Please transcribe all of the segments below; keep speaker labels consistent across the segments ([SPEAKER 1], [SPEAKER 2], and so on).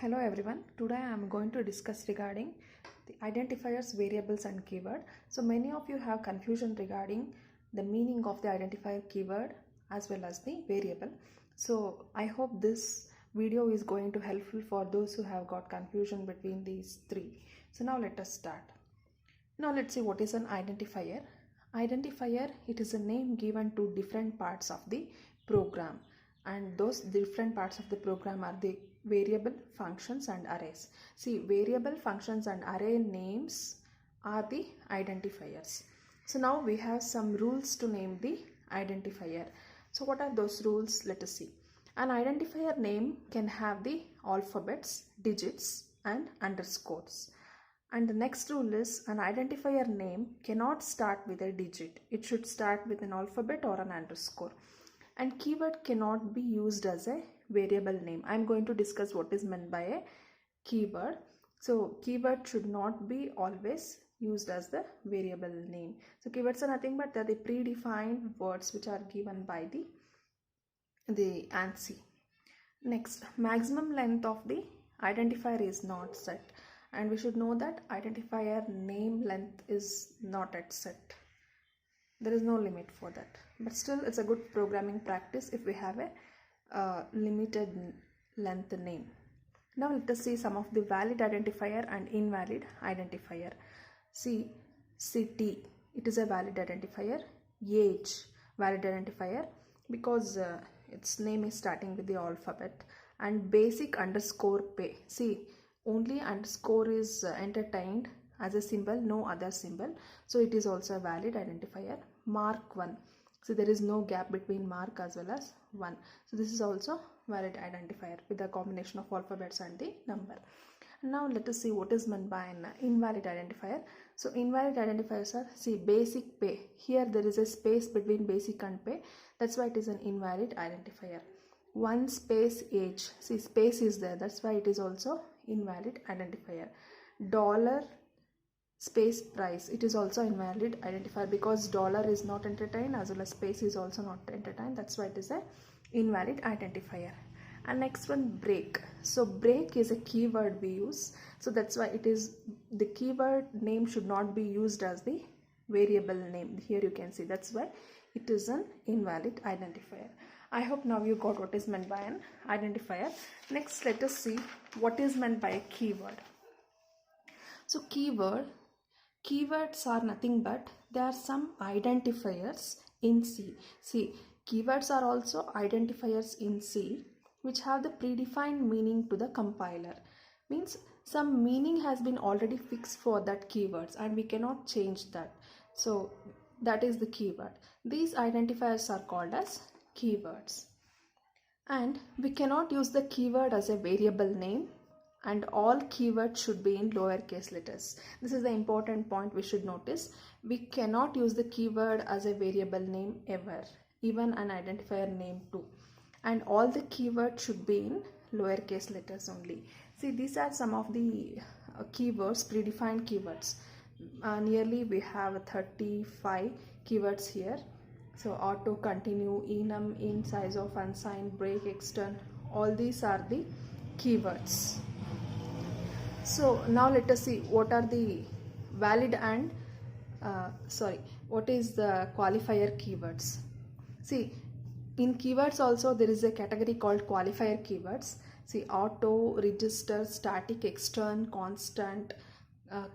[SPEAKER 1] Hello everyone. Today I am going to discuss regarding the identifiers, variables and keyword. So many of you have confusion regarding the meaning of the identifier, keyword as well as the variable. So I hope this video is going to helpful for those who have got confusion between these three. So now let us start. Now let's see what is an identifier. Identifier, it is a name given to different parts of the program, and those different parts of the program are the variable, functions and arrays. See, variable, functions and array names are the identifiers. So now we have some rules to name the identifier. So what are those rules? Let us see. An identifier name can have the alphabets, digits and underscores. And the next rule is an identifier name cannot start with a digit. It should start with an alphabet or an underscore. And keyword cannot be used as a variable name. I am going to discuss what is meant by a keyword. So keyword should not be always used as the variable name. So keywords are nothing but they are the predefined words which are given by the ANSI. Next, maximum length of the identifier is not set. And we should know that identifier name length is not at set. There is no limit for that. But still it's a good programming practice if we have a limited length name. Now let us see some of the valid identifier and invalid identifier. See, city, it is a valid identifier. Age, valid identifier because its name is starting with the alphabet. And basic underscore pay. See, only underscore is entertained as a symbol, no other symbol. So it is also a valid identifier. Mark 1. So there is no gap between mark as well as 1. So this is also valid identifier with a combination of alphabets and the number. Now let us see what is meant by an invalid identifier. So invalid identifiers are, see, basic pay. Here there is a space between basic and pay. That's why it is an invalid identifier. One space age. See, space is there. That's why it is also invalid identifier. Dollar space price. It is also invalid identifier because dollar is not entertained as well as space is also not entertained. That's why it is a invalid identifier. And next one, break. So break is a keyword we use. So that's why it is the keyword name should not be used as the variable name. Here you can see that's why it is an invalid identifier. I hope now you got what is meant by an identifier. Next, let us see what is meant by a keyword. So keywords are nothing but there are some identifiers in C. See, keywords are also identifiers in C which have the predefined meaning to the compiler. Means some meaning has been already fixed for that keywords and we cannot change that. So that is the keyword. These identifiers are called as keywords. And we cannot use the keyword as a variable name, and all keywords should be in lowercase letters. This is the important point we should notice. We cannot use the keyword as a variable name ever, even an identifier name too. And all the keywords should be in lowercase letters only. See, these are some of the keywords, predefined keywords. Nearly we have 35 keywords here. So auto, continue, enum, in, size of, unsigned, break, extern, all these are the keywords. So now let us see what are the valid and what is the qualifier keywords. See, in keywords also there is a category called qualifier keywords. See, auto, register, static, extern, constant,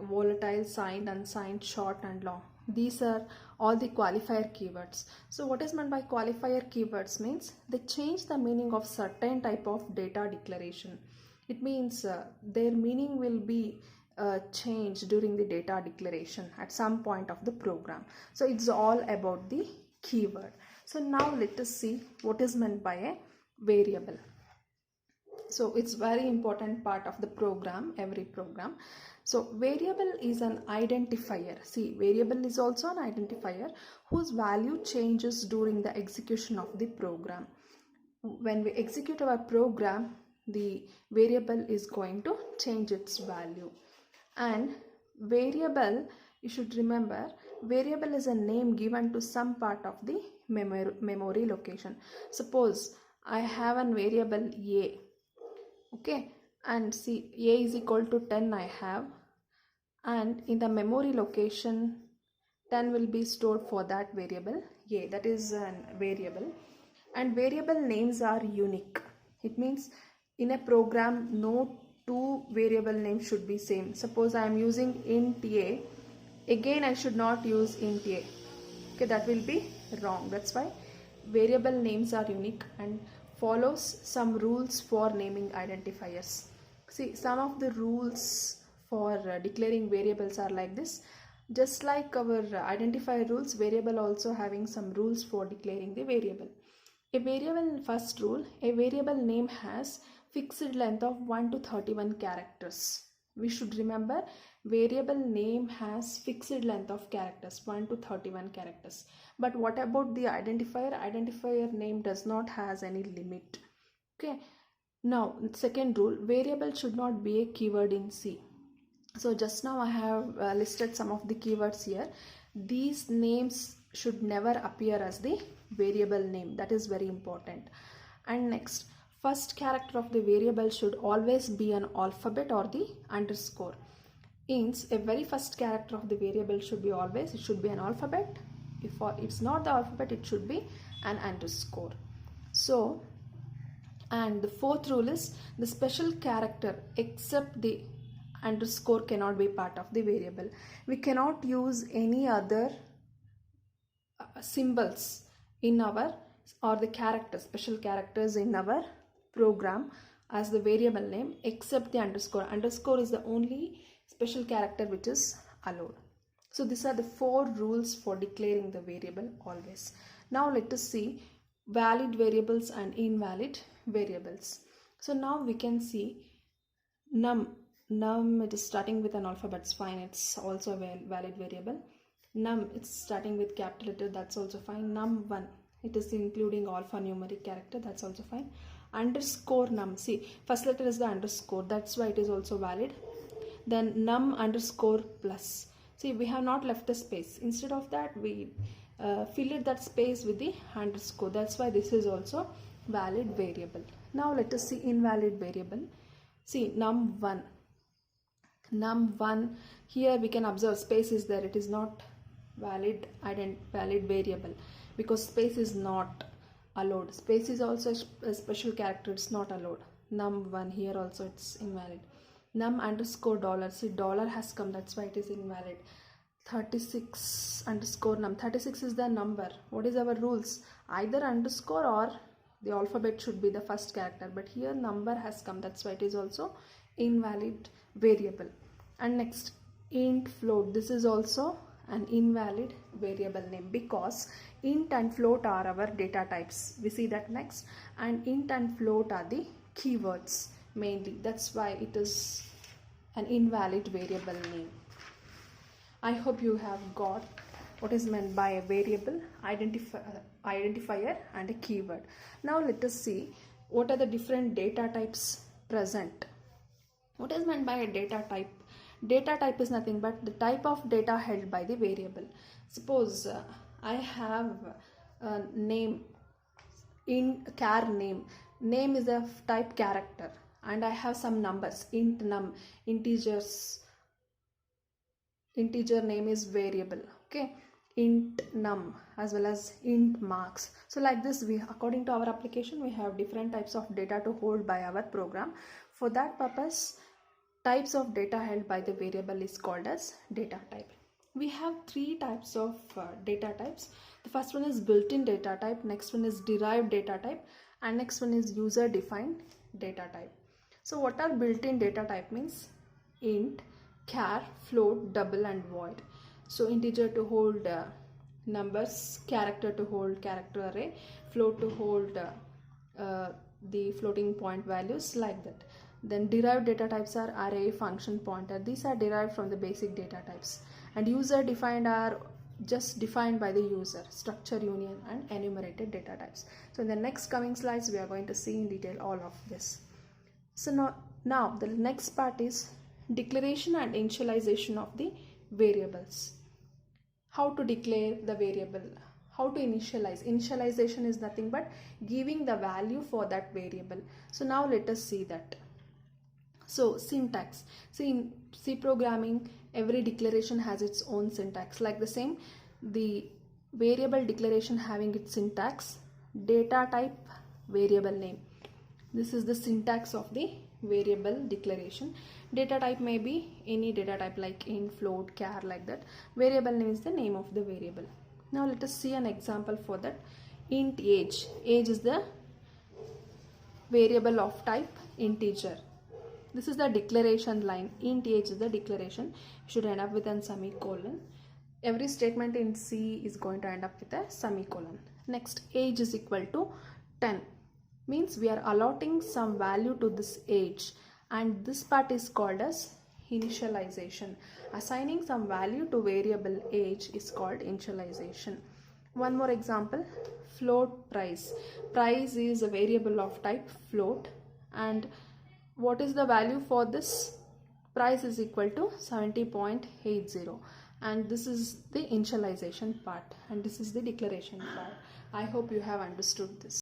[SPEAKER 1] volatile, signed, unsigned, short and long. These are all the qualifier keywords. So what is meant by qualifier keywords means they change the meaning of certain type of data declaration. It means their meaning will be changed during the data declaration at some point of the program. So it's all about the keyword. So now let us see what is meant by a variable. So it's very important part of the program, every program. So variable is an identifier. See, variable is also an identifier whose value changes during the execution of the program. When we execute our program, the variable is going to change its value. And variable, you should remember, variable is a name given to some part of the memory location. Suppose I have a variable A, okay, and see a is equal to 10 I have, and in the memory location 10 will be stored for that variable a, that is a variable. And variable names are unique. It means in a program no two variable names should be same. Suppose I am using int a, again I should not use int a. Okay, that will be wrong. That's why variable names are unique and follows some rules for naming identifiers. See, some of the rules for declaring variables are like this. Just like our identifier rules, variable also having some rules for declaring the variable. A variable, first rule, a variable name has fixed length of 1 to 31 characters. We should remember variable name has fixed length of characters 1 to 31 characters. But what about the identifier? Identifier name does not has any limit. Okay. Now second rule, variable should not be a keyword in C. So just now I have listed some of the keywords here. These names should never appear as the variable name. That is very important. And next, first character of the variable should always be an alphabet or the underscore. Means a very first character of the variable should be always, it should be an alphabet. If it's not the alphabet, it should be an underscore. So, and the fourth rule is the special character except the underscore cannot be part of the variable. We cannot use any other symbols in our, or the characters, special characters in our program as the variable name except the underscore. Underscore is the only special character which is allowed. So these are the 4 rules for declaring the variable always. Now let us see valid variables and invalid variables. So now we can see num, it is starting with an alphabet, it's fine, it's also a valid variable. Num, it's starting with capital letter, that's also fine. Num1, it is including alphanumeric character, that's also fine. Underscore num, see, first letter is the underscore, that's why it is also valid. Then num underscore plus, see, we have not left the space. Instead of that, we filled that space with the underscore, that's why this is also valid variable. Now let us see invalid variable. See, num1, here we can observe space is there, it is not valid variable because space is not allowed. Space is also a special character, it's not allowed. Num1, here also it's invalid. Num underscore dollar, see, dollar has come, that's why it is invalid. 36 underscore num, 36 is the number. What is our rules? Either underscore or the alphabet should be the first character, but here number has come, that's why it is also invalid variable. And next, int float, this is also an invalid variable name because int and float are our data types. We see that next. And int and float are the keywords mainly, that's why it is an invalid variable name. I hope you have got what is meant by a variable, identifier and a keyword. Now let us see what are the different data types present. What is meant by a data type? Data type is nothing but the type of data held by the variable. Suppose I have a name, in char name. Name is a type character and I have some numbers, int num, integer name is variable, okay, int num as well as int marks. So like this, we, according to our application, we have different types of data to hold by our program. For that purpose, types of data held by the variable is called as data type. We have 3 types of data types. The first one is built-in data type, next one is derived data type, and next one is user defined data type. So what are built-in data type means? Int, char, float, double and void. So integer to hold numbers, character to hold character array, float to hold the floating point values, like that. Then derived data types are array, function, pointer. These are derived from the basic data types. And user defined are just defined by the user, structure, union and enumerated data types. So in the next coming slides, we are going to see in detail all of this. So now the next part is declaration and initialization of the variables. How to declare the variable, how to initialize. Initialization is nothing but giving the value for that variable. So now let us see that. So syntax. See, in C programming, every declaration has its own syntax. Like the same, the variable declaration having its syntax, data type, variable name. This is the syntax of the variable declaration. Data type may be any data type like int, float, char, like that. Variable name is the name of the variable. Now let us see an example for that. Int age. Age is the variable of type integer. This is the declaration line. Int age is the declaration. You should end up with a semicolon. Every statement in C is going to end up with a semicolon. Next, age is equal to 10. Means we are allotting some value to this age, and this part is called as initialization. Assigning some value to variable age is called initialization. One more example, float price. Price is a variable of type float, and what is the value for this? Price is equal to 70.80, and this is the initialization part, and this is the declaration part. I hope you have understood this.